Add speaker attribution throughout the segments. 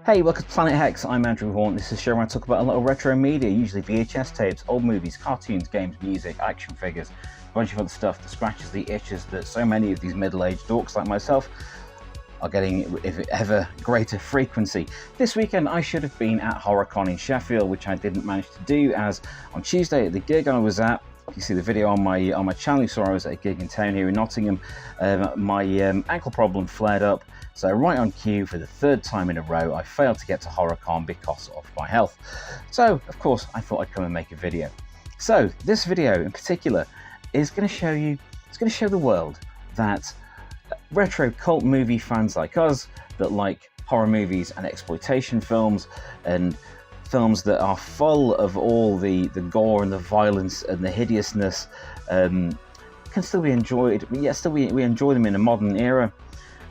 Speaker 1: Hey, welcome to Planet Hex. I'm Andrew Horn. This is a show where I talk about a lot of retro media, usually VHS tapes, old movies, cartoons, games, music, action figures, a bunch of other stuff that scratches the itches that so many of these middle-aged dorks like myself are getting with ever greater frequency. This weekend I should have been at HorrorCon in Sheffield, which I didn't manage to do, as on Tuesday at the gig I was at, you see the video on my channel, you saw I was at a gig in town here in Nottingham, my ankle problem flared up, so right on cue for the third time in a row I failed to get to HorrorCon because of my health. So of course I thought I'd come and make a video. So this video in particular is going to show you, it's going to show the world that retro cult movie fans like us, that like horror movies and exploitation films and films that are full of all the gore and the violence and the hideousness, can still be enjoyed, but yet still we enjoy them in a modern era.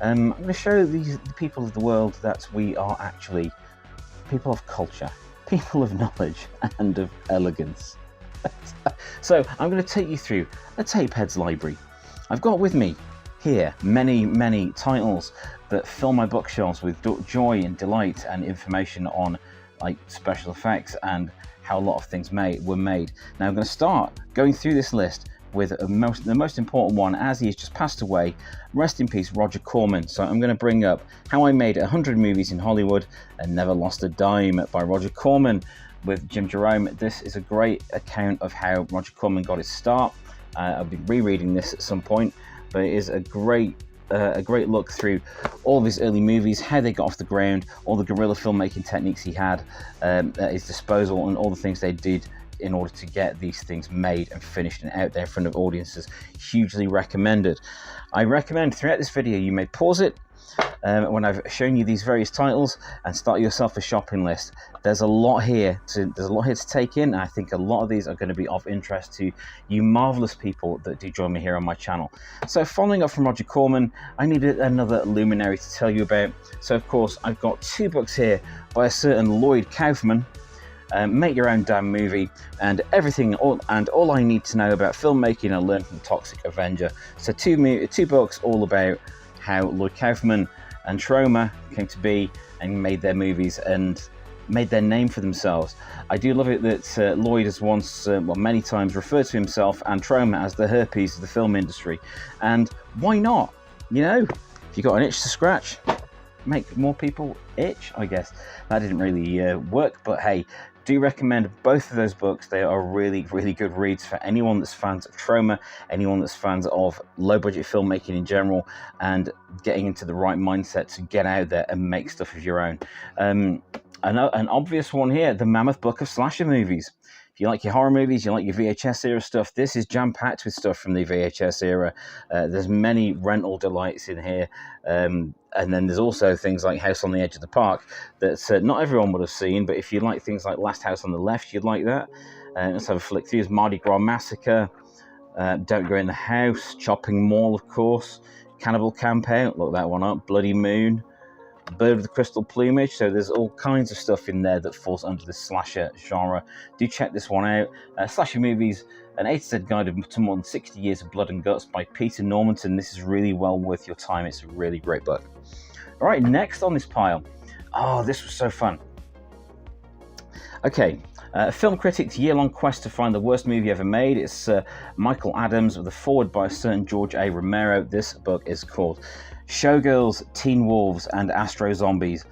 Speaker 1: I'm going to show the people of the world that we are actually people of culture, people of knowledge and of elegance. So I'm going to take you through a Tapehead's library. I've got with me here many titles that fill my bookshelves with joy and delight and information on like special effects and how a lot of things were made. Now I'm going to start going through this list with the most important one, as he has just passed away. Rest in peace, Roger Corman. So I'm going to bring up How I Made 100 Movies in Hollywood and Never Lost a Dime by Roger Corman with Jim Jerome. This is a great account of how Roger Corman got his start. I'll be rereading this at some point, but it is a great look through all of his early movies, how they got off the ground, all the guerrilla filmmaking techniques he had at his disposal, and all the things they did in order to get these things made and finished and out there in front of audiences. Hugely recommended. I recommend throughout this video you may pause it when I've shown you these various titles and start yourself a shopping list. There's a lot here to take in, and I think a lot of these are going to be of interest to you marvelous people that do join me here on my channel. So following up from Roger Corman, I needed another luminary to tell you about. So of course I've got two books here by a certain Lloyd Kaufman, Make Your Own Damn Movie, and all I need to know about filmmaking and learn from the Toxic Avenger. So two books all about how Lloyd Kaufman and Troma came to be and made their movies and made their name for themselves. I do love it that Lloyd has once, many times, referred to himself and Troma as the herpes of the film industry. And why not? You know, if you got an itch to scratch, make more people itch, I guess. That didn't really work, but hey, do recommend both of those books. They are really good reads for anyone that's fans of Troma, anyone that's fans of low-budget filmmaking in general, and getting into the right mindset to get out there and make stuff of your own. An obvious one here, the Mammoth Book of Slasher Movies. If you like your horror movies, you like your VHS era stuff, this is jam-packed with stuff from the VHS era. There's many rental delights in here. And then there's also things like House on the Edge of the Park that not everyone would have seen, but if you like things like Last House on the Left, you'd like that. Let's have a flick through. There's Mardi Gras Massacre, Don't Go in the House, Chopping Mall, of course, Cannibal Campout, look that one up, Bloody Moon, Bird with the Crystal Plumage. So there's all kinds of stuff in there that falls under the slasher genre. Do check this one out. Slasher Movies, an A to Z guide to more than 60 years of blood and guts by Peter Normanton. This is really well worth your time. It's a really great book. All right, next on this pile. Oh, this was so fun. Okay, Film Critic's year-long quest to find the worst movie ever made. It's Michael Adams with a foreword by a certain George A. Romero. This book is called Showgirls, Teen Wolves, and Astro Zombies.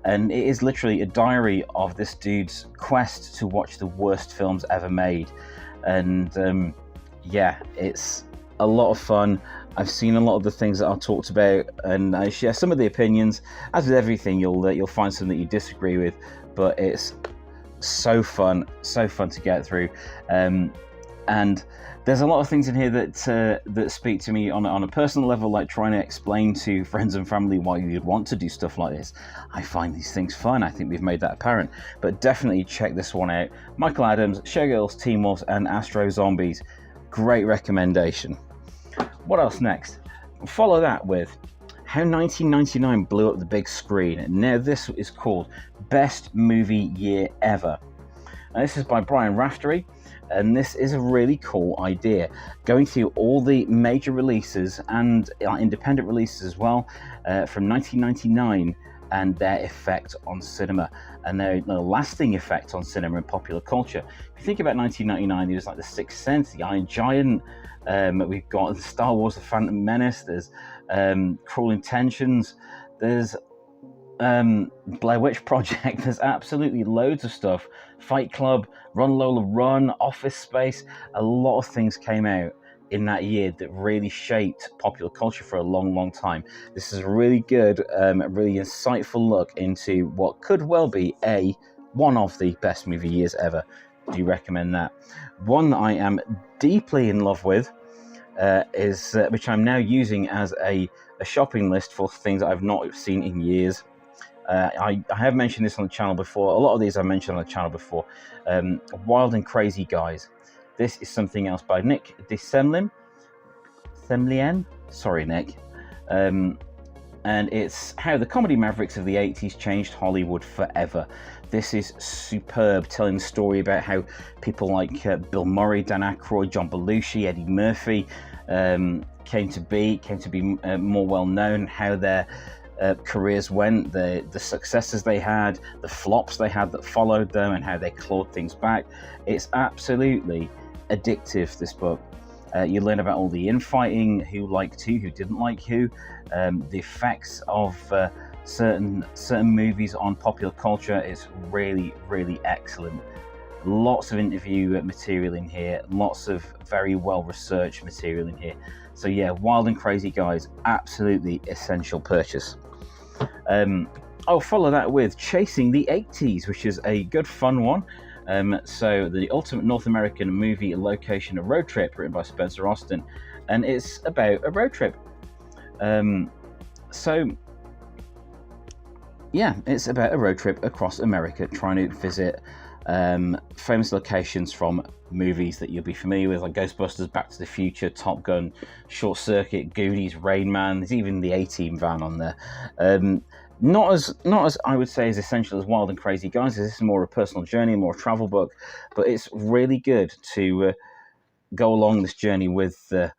Speaker 1: And it is literally a diary of this dude's quest to watch the worst films ever made. And yeah, it's a lot of fun. I've seen a lot of the things that are talked about, and I share some of the opinions. As with everything, you'll find something that you disagree with, but it's so fun to get through. And there's a lot of things in here that speak to me on a personal level, like trying to explain to friends and family why you'd want to do stuff like this. I find these things fun. I think we've made that apparent. But definitely check this one out. Michael Adams, Showgirls, Teen Wolves, and Astro Zombies. Great recommendation. What else next? Follow that with How 1999 Blew Up the Big Screen. Now this is called Best Movie Year Ever. Now, this is by Brian Raftery. And this is a really cool idea, going through all the major releases and independent releases as well from 1999 and their effect on cinema and their lasting effect on cinema and popular culture. If you think about 1999, there was like The Sixth Sense, The Iron Giant, we've got Star Wars: The Phantom Menace, there's Cruel Intentions, there's Blair Witch Project, there's absolutely loads of stuff. Fight Club, Run Lola Run, Office Space, a lot of things came out in that year that really shaped popular culture for a long time. This is a really good, really insightful look into what could well be one of the best movie years ever. Do you recommend that? One that I am deeply in love with is which I'm now using as a shopping list for things that I've not seen in years. I have mentioned this on the channel before. A lot of these I mentioned on the channel before. Wild and Crazy Guys. This is something else by Nick de Semlyen. Sorry, Nick. And it's how the comedy mavericks of the 80s changed Hollywood forever. This is superb, telling the story about how people like Bill Murray, Dan Aykroyd, John Belushi, Eddie Murphy came to be more well known, how their careers went, the successes they had, the flops they had that followed them, and how they clawed things back. It's absolutely addictive, this book. You learn about all the infighting, who liked who didn't like who, the effects of certain movies on popular culture. Is really excellent. Lots of interview material in here, lots of very well researched material in here. So yeah, Wild and Crazy Guys, absolutely essential purchase. I'll follow that with Chasing the 80s, which is a good fun one. So the ultimate North American movie location, a road trip, written by Spencer Austin, and it's about a road trip. So yeah, it's about a road trip across America, trying to visit famous locations from movies that you'll be familiar with, like Ghostbusters, Back to the Future, Top Gun, Short Circuit, Goonies, Rain Man. There's even the A-Team van on there. Not as I would say as essential as Wild and Crazy Guys. This is more a personal journey, more a travel book, but it's really good to go along this journey with the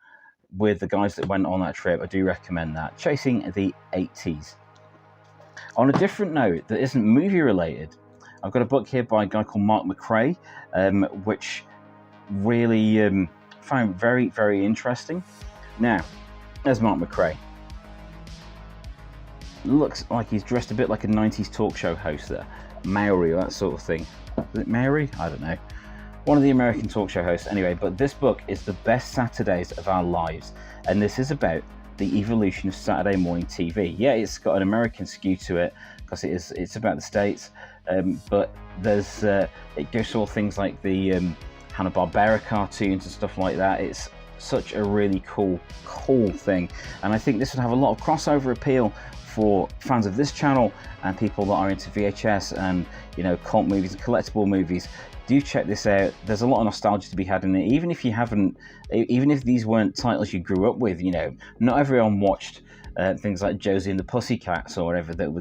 Speaker 1: guys that went on that trip. I do recommend that. Chasing the 80s. On a different note that isn't movie related, I've got a book here by a guy called Mark McRae, which really found very interesting. Now, there's Mark McRae. Looks like he's dressed a bit like a 90s talk show host there. Maori, or that sort of thing. Is it Maori? I don't know. One of the American talk show hosts. Anyway, but this book is The Best Saturdays of Our Lives. And this is about the evolution of Saturday morning TV. Yeah, it's got an American skew to it because it's about the States. But there's it goes through all things like the Hanna-Barbera cartoons and stuff like that. It's such a really cool thing. And I think this would have a lot of crossover appeal for fans of this channel and people that are into VHS and, you know, cult movies and collectible movies. Do check this out. There's a lot of nostalgia to be had in it. Even if these weren't titles you grew up with, you know, not everyone watched things like Josie and the Pussycats or whatever that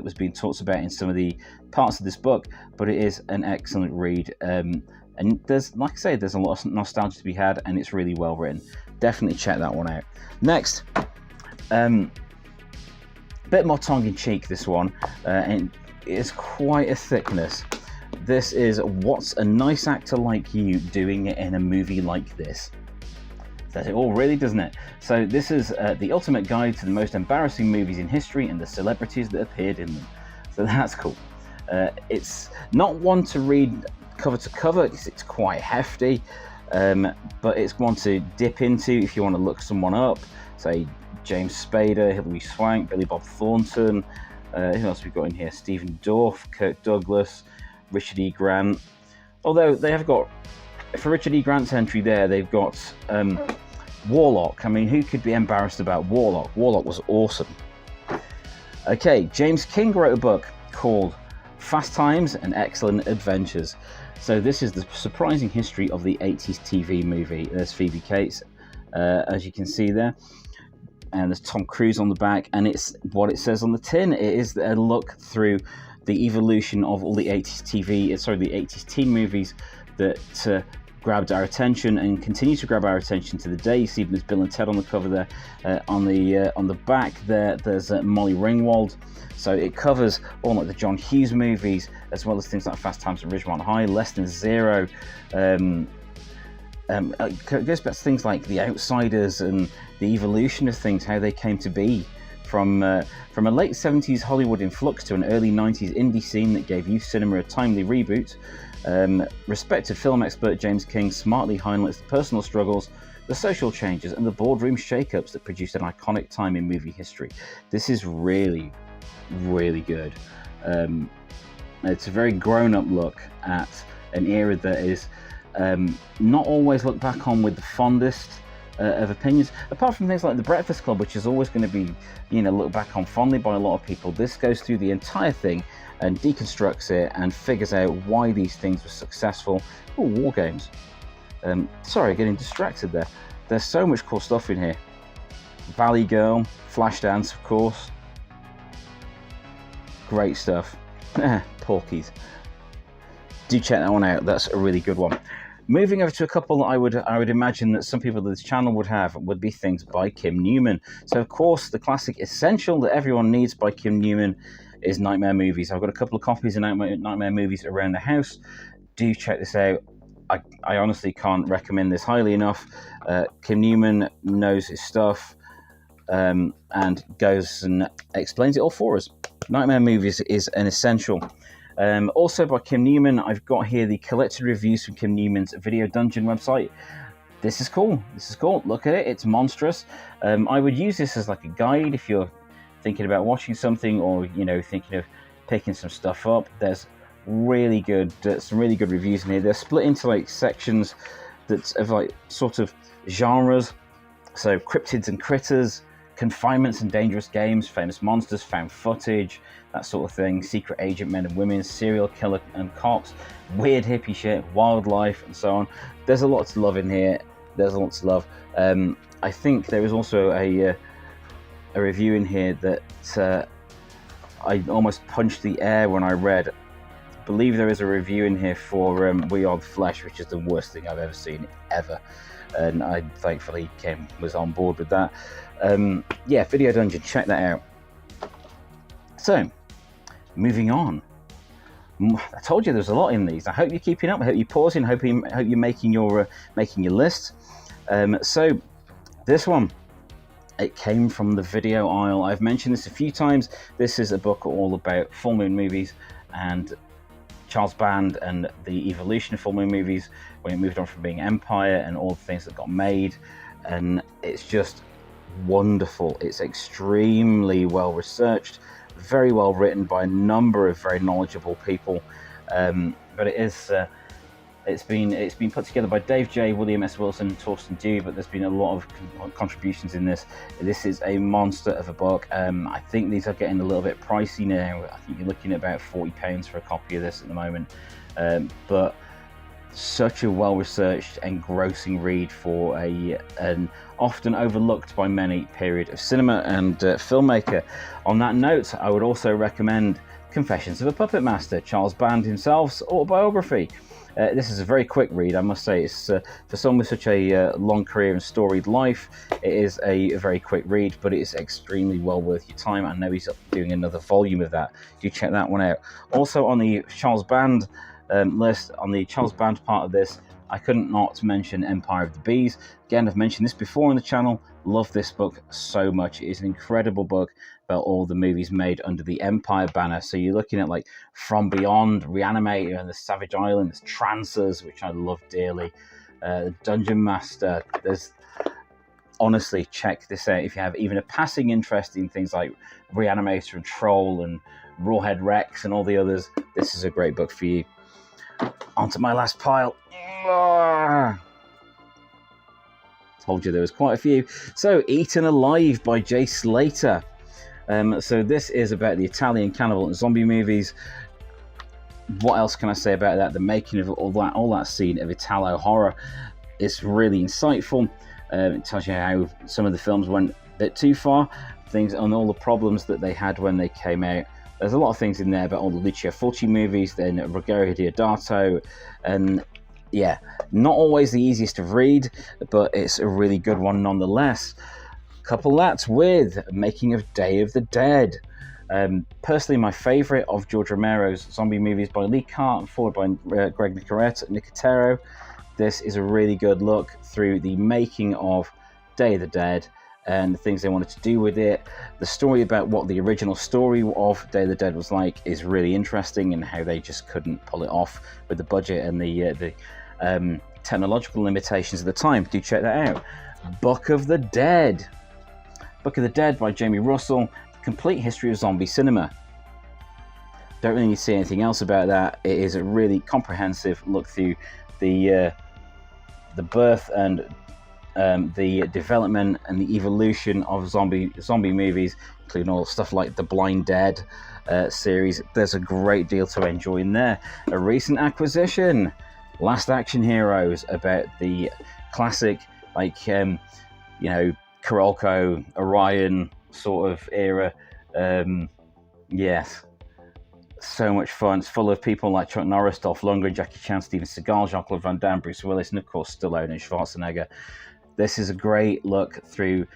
Speaker 1: was being talked about in some of the parts of this book. But it is an excellent read. And there's, like I say, there's a lot of nostalgia to be had, and it's really well written. Definitely check that one out. Next, bit more tongue-in-cheek, this one, and it's quite a thickness. This is What's a Nice Actor Like You Doing It in a Movie Like This? Says it all, really, doesn't it? So this is the ultimate guide to the most embarrassing movies in history and the celebrities that appeared in them. So that's cool. It's not one to read cover to cover. It's quite hefty, but it's one to dip into if you want to look someone up. Say James Spader, Hilary Swank, Billy Bob Thornton. Who else we've got in here? Stephen Dorff, Kirk Douglas, Richard E. Grant. Although they have got, for Richard E. Grant's entry there, they've got Warlock. I mean, who could be embarrassed about Warlock? Warlock was awesome. Okay, James King wrote a book called Fast Times and Excellent Adventures. So this is the surprising history of the 80s TV movie. There's Phoebe Cates, as you can see there. And there's Tom Cruise on the back, and it's what it says on the tin. It is a look through the evolution of all the 80s teen movies that grabbed our attention and continue to grab our attention to the day. You see there's Bill and Ted on the cover there. On the back there's Molly Ringwald. So it covers all like the John Hughes movies, as well as things like Fast Times at Ridgemont High, Less Than Zero. It goes back to things like The Outsiders and the evolution of things, how they came to be. From a late 70s Hollywood influx to an early 90s indie scene that gave youth cinema a timely reboot. Respected film expert James King smartly highlights the personal struggles, the social changes, and the boardroom shakeups that produced an iconic time in movie history. This is really, really good. It's a very grown-up look at an era that is not always looked back on with the fondest of opinions, apart from things like The Breakfast Club, which is always going to be, looked back on fondly by a lot of people. This goes through the entire thing and deconstructs it and figures out why these things were successful. Oh, war games. Sorry, getting distracted there. There's so much cool stuff in here. Valley Girl, Flashdance, of course. Great stuff. Porkies. Do check that one out. That's a really good one. Moving over to a couple that I would imagine that some people of this channel would have would be things by Kim Newman. So, of course, the classic essential that everyone needs by Kim Newman is Nightmare Movies. I've got a couple of copies of Nightmare Movies around the house. Do check this out. I honestly can't recommend this highly enough. Kim Newman knows his stuff and goes and explains it all for us. Nightmare Movies is an essential. Also by Kim Newman, I've got here the collected reviews from Kim Newman's Video Dungeon website. This is cool. Look at it. It's monstrous. I would use this as like a guide if you're thinking about watching something or, thinking of picking some stuff up. There's really good, some really good reviews in here. They're split into like sections that's of like sort of genres. So cryptids and critters, confinements and dangerous games, famous monsters, found footage, that sort of thing, secret agent men and women, serial killer and cops, weird hippie shit, wildlife, and so on. There's a lot to love in here. I think there is also a review in here that I almost punched the air when I read. I believe there is a review in here for We Are the Flesh, which is the worst thing I've ever seen, ever. And I thankfully was on board with that. Video Dungeon, check that out. So, moving on. I told you there's a lot in these. I hope you're keeping up. I hope you're pausing. I hope you're making your list. So, this one, it came from the video aisle. I've mentioned this a few times. This is a book all about full moon movies and Charles Band and the evolution of full moon movies when it moved on from being Empire and all the things that got made. And it's just wonderful. It's extremely well researched, very well written by a number of very knowledgeable people. But it is it's been put together by Dave J, William S. Wilson, and Torsten Dew, but there's been a lot of contributions in this. This is a monster of a book. I think these are getting a little bit pricey now. I think you're looking at about £40 for a copy of this at the moment. But such a well-researched, engrossing read for an often overlooked by many period of cinema and filmmaker. On that note, I would also recommend Confessions of a Puppet Master, Charles Band himself's autobiography. This is a very quick read, I must say. It's for someone with such a long career and storied life, it is a very quick read, but it's extremely well worth your time. I know he's doing another volume of that. You check that one out. Also on the Charles Band list, on the Charles Band part of this, I couldn't not mention Empire of the Bees. Again, I've mentioned this before on the channel. Love this book so much. It is an incredible book about all the movies made under the Empire banner. So you're looking at like From Beyond, Reanimator, and The Savage Island. There's Trancers, which I love dearly. Dungeon Master. Honestly, check this out. If you have even a passing interest in things like Reanimator and Troll and Rawhead Rex and all the others, this is a great book for you. On to my last pile. Told you there was quite a few. So, Eaten Alive by Jay Slater. So this is about the Italian cannibal and zombie movies. What else can I say about that? The making of all that scene of Italo horror is really insightful. It tells you how some of the films went a bit too far, things and all the problems that they had when they came out. There's a lot of things in there about all the Lucio Fulci movies, then Ruggero Deodato, and yeah, not always the easiest to read, but it's a really good one nonetheless. Couple that with Making of Day of the Dead. Personally, my favourite of George Romero's zombie movies by Lee Carter, followed by Greg Nicotero. This is a really good look through the making of Day of the Dead and the things they wanted to do with it. The story about what the original story of Day of the Dead was like is really interesting, and how they just couldn't pull it off with the budget and the technological limitations of the time. Do check that out. Book of the Dead. Book of the Dead by Jamie Russell. Complete history of zombie cinema. Don't really need to say anything else about that. It is a really comprehensive look through the birth and the development and the evolution of zombie movies, including all stuff like the Blind Dead series. There's a great deal to enjoy in there. A recent acquisition, Last Action Heroes, about the classic, Carolco, Orion sort of era. Yes, so much fun. It's full of people like Chuck Norris, Dolph Lundgren, Jackie Chan, Steven Seagal, Jean-Claude Van Damme, Bruce Willis, and of course Stallone and Schwarzenegger. This is a great look through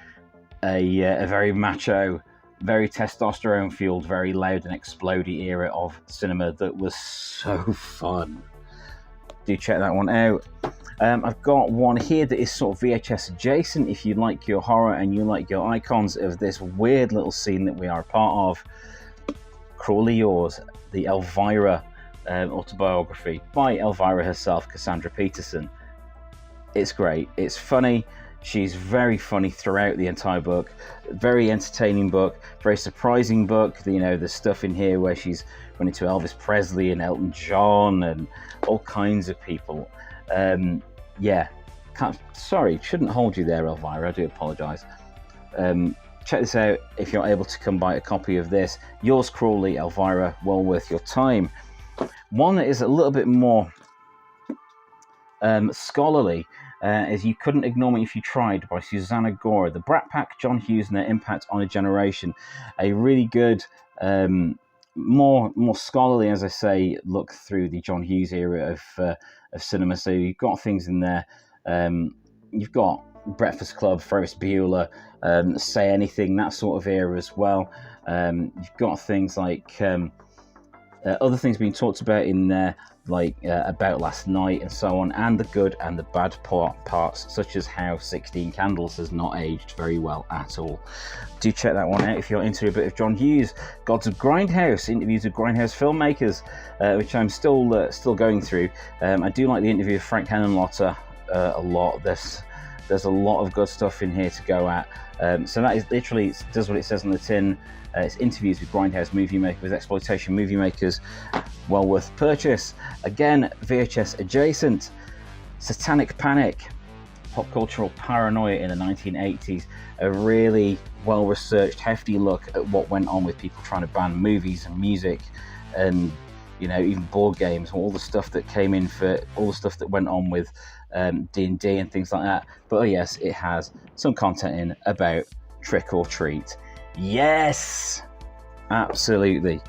Speaker 1: a very macho, very testosterone-fueled, very loud and explodey era of cinema that was so fun. Do check that one out. I've got one here that is sort of VHS adjacent. If you like your horror and you like your icons of this weird little scene that we are a part of, Cruelly Yours, the Elvira autobiography by Elvira herself, Cassandra Peterson. It's great. It's funny. She's very funny throughout the entire book. Very entertaining book. Very surprising book. There's stuff in here where she's run into Elvis Presley and Elton John and all kinds of people. Shouldn't hold you there, Elvira. I do apologise. Check this out if you're able to come by a copy of this. Yours Cruelly, Elvira, well worth your time. One that is a little bit more scholarly is You Couldn't Ignore Me If You Tried by Susanna Gora. The Brat Pack, John Hughes and Their Impact on a Generation. A really good, more scholarly, as I say, look through the John Hughes era of cinema. So you've got things in there. You've got Breakfast Club, Ferris Bueller, Say Anything, that sort of era as well. You've got things like other things being talked about in there, like About Last Night and so on, and the good and the bad parts, such as how 16 Candles has not aged very well at all. Do check that one out if you're into a bit of John Hughes. Gods of Grindhouse, interviews with Grindhouse filmmakers, which I'm still going through. I do like the interview with Frank Henenlotter a lot. There's a lot of good stuff in here to go at. So that is literally does what it says on the tin. It's interviews with Grindhouse movie makers, with exploitation movie makers. Well worth purchase. Again, VHS adjacent. Satanic Panic, pop cultural paranoia in the 1980s. A really well-researched, hefty look at what went on with people trying to ban movies and music and, even board games, all the stuff that came in for all the stuff that went on with D&D and things like that. But yes, it has some content in about trick or treat. Yes, absolutely.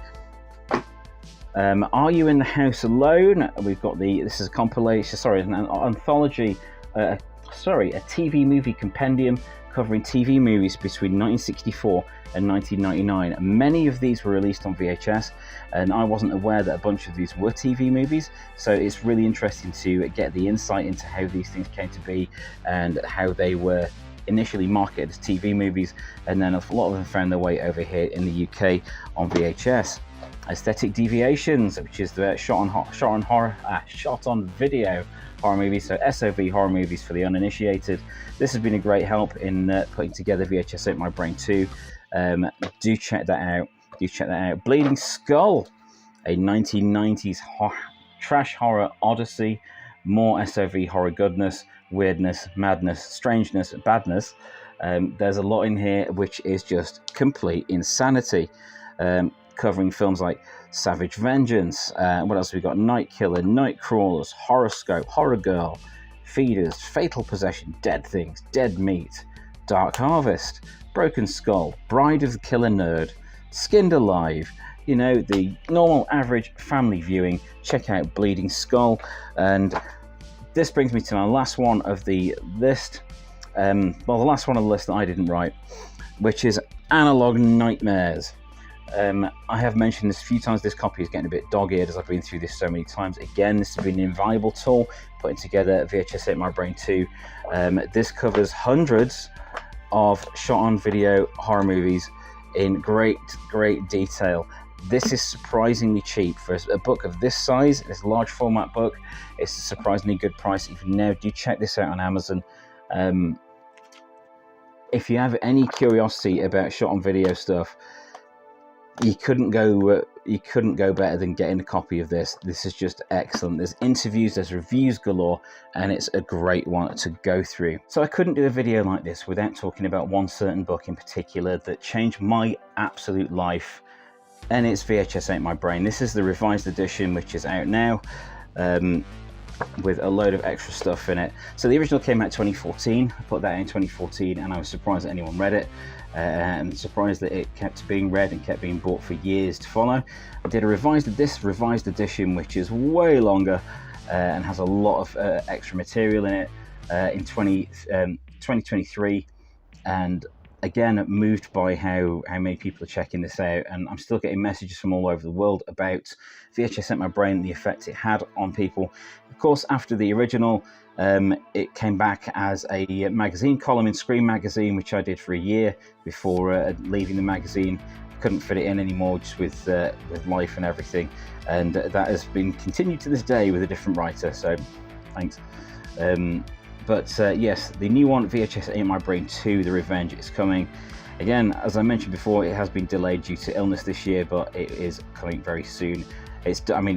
Speaker 1: Are You in the House Alone? We've got this is a compilation, an anthology, a TV movie compendium covering TV movies between 1964 and 1999. Many of these were released on VHS, and I wasn't aware that a bunch of these were TV movies, so it's really interesting to get the insight into how these things came to be and how they were initially marketed as TV movies, and then a lot of them found their way over here in the UK on VHS. Aesthetic Deviations, which is the shot on video horror movies, so SOV horror movies for the uninitiated. This has been a great help in putting together vhsatemybrain 2. Do check that out. Bleeding Skull, a 1990s trash horror odyssey. More SOV horror goodness, weirdness, madness, strangeness, badness. There's a lot in here which is just complete insanity. Covering films like Savage Vengeance, what else have we got? Night Killer, Night Crawlers, Horoscope, Horror Girl, Feeders, Fatal Possession, Dead Things, Dead Meat, Dark Harvest, Broken Skull, Bride of the Killer Nerd, Skinned Alive. The normal average family viewing. Check out Bleeding Skull, and this brings me to my last one of the list. Well, the last one on the list that I didn't write, which is Analog Nightmares. I have mentioned this a few times. This copy is getting a bit dog-eared as I've been through this so many times. Again, this has been an invaluable tool putting together VHS8MyBrain 2. This covers hundreds of shot-on-video horror movies in great detail. This is surprisingly cheap for a book of this size. It's a large format book. It's a surprisingly good price. If you now do check this out on Amazon. If you have any curiosity about shot-on-video stuff, you couldn't go better than getting a copy of this. This is just excellent. There's interviews, there's reviews galore, and it's a great one to go through. So I couldn't do a video like this without talking about one certain book in particular that changed my absolute life, and it's VHS8MyBrain. This is the revised edition, which is out now, with a load of extra stuff in it. So the original came out 2014. I put that in 2014, and I was surprised that anyone read it. And surprised that it kept being read and kept being bought for years to follow. I did this revised edition, which is way longer and has a lot of extra material in it in 2023. And again, moved by how many people are checking this out, and I'm still getting messages from all over the world about VHS8MyBrain and the effect it had on people. Of course, after the original, it came back as a magazine column in Scream magazine, which I did for a year before leaving the magazine. Couldn't fit it in anymore, just with life and everything, and that has been continued to this day with a different writer. So, thanks. But yes, the new one, VHS8MyBrain 2: The Revenge, is coming. Again, as I mentioned before, it has been delayed due to illness this year, but it is coming very soon. It's done.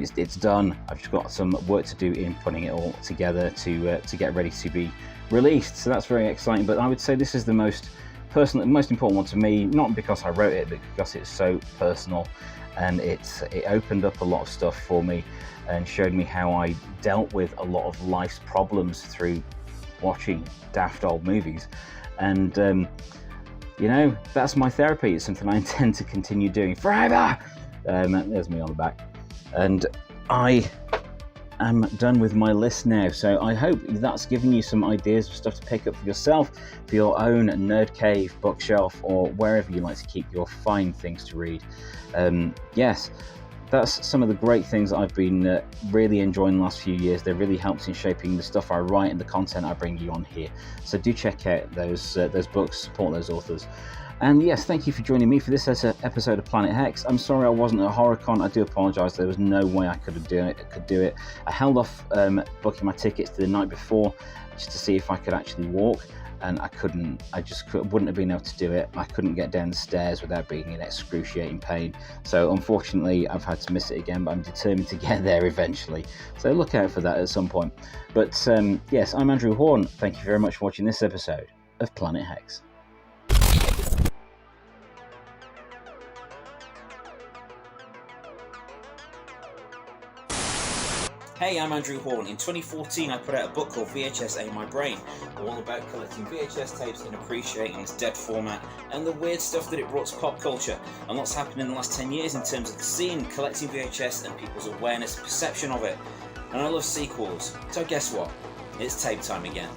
Speaker 1: I've just got some work to do in putting it all together to get ready to be released. So that's very exciting. But I would say this is the most personal, most important one to me, not because I wrote it, but because it's so personal, and it opened up a lot of stuff for me and showed me how I dealt with a lot of life's problems through watching daft old movies. And you know, that's my therapy. It's something I intend to continue doing forever. There's me on the back. And I am done with my list now, so I hope that's given you some ideas of stuff to pick up for yourself, for your own nerd cave, bookshelf, or wherever you like to keep your fine things to read. Yes, that's some of the great things that I've been really enjoying the last few years. They've really helped in shaping the stuff I write and the content I bring you on here. So do check out those books, support those authors. And yes, thank you for joining me for this episode of Planet Hex. I'm sorry I wasn't at HorrorCon. I do apologise. There was no way I could do it. I held off booking my tickets to the night before just to see if I could actually walk, and I couldn't. Wouldn't have been able to do it. I couldn't get down the stairs without being in excruciating pain. So unfortunately, I've had to miss it again, but I'm determined to get there eventually. So look out for that at some point. But yes, I'm Andrew Horn. Thank you very much for watching this episode of Planet Hex. Hey, I'm Andrew Horn. In 2014, I put out a book called VHS8MyBrain, all about collecting VHS tapes and appreciating its dead format and the weird stuff that it brought to pop culture, and what's happened in the last 10 years in terms of the scene, collecting VHS and people's awareness and perception of it. And I love sequels, so guess what? It's tape time again.